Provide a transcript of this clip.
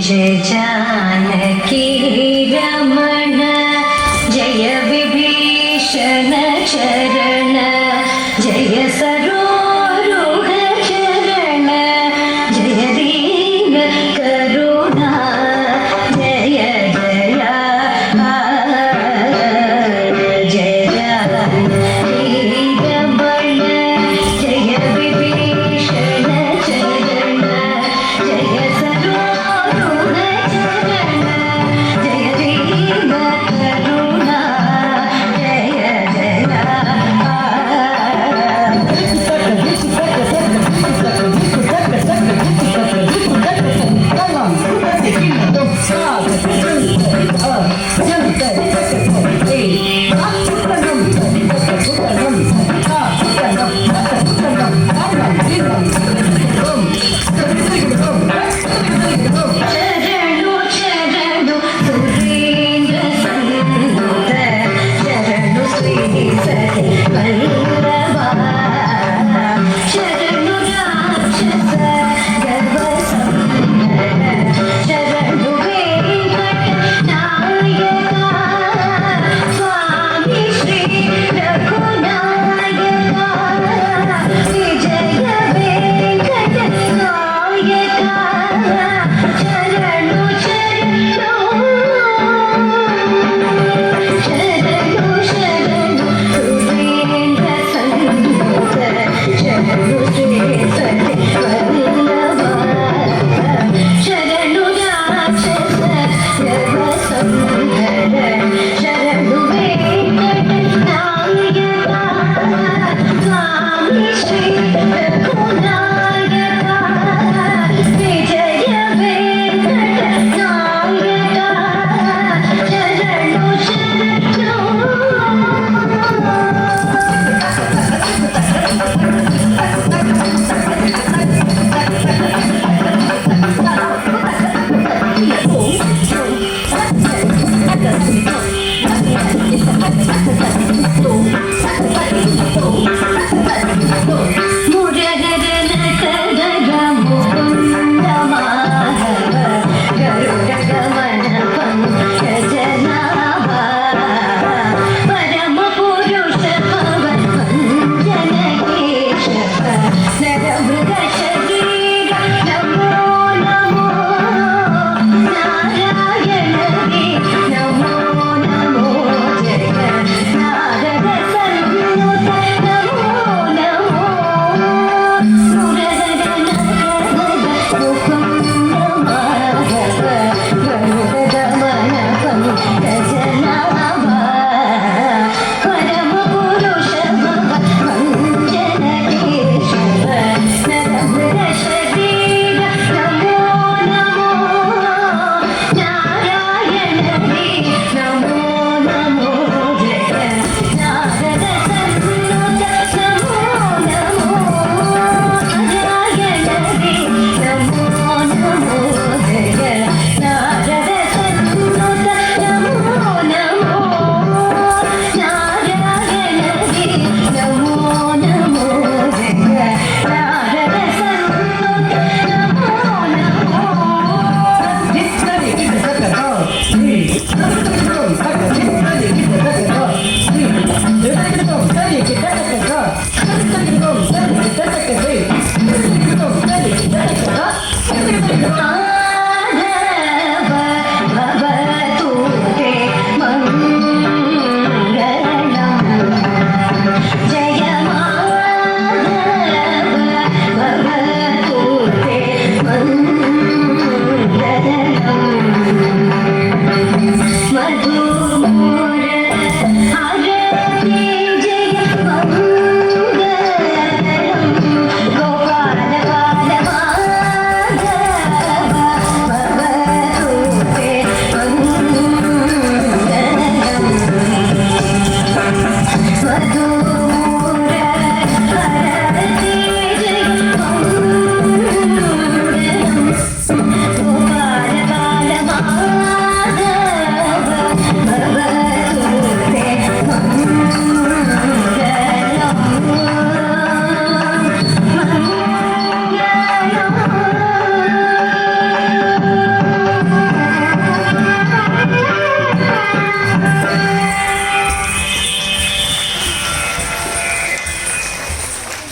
जय जानकी रमण जय विभीषण चरण जय सरोरुह चरण जय दीन करुणा जय जय जय जानकी रमण जय विभीषण चरण जय सरोरुह चरण जय दीन करुणा जय जय शरणु शरणु सुरेंद्र संयुत शरणु श्री सति वल्लभा शरणु राक्षस गर्व संहर शरणु वेंकट नायका स्वामी श्री रघुनायका विजय वेंकट नायका शरणु शरणु शरणु शरणु सुरेंद्र संयुत शरणु श्री सति वल्लभा शरणु राक्षस गर्व संहर शरणु वेंकट नायका स्वामी श्री रघुनायका विजय वेंकट नायका शरणु शरणु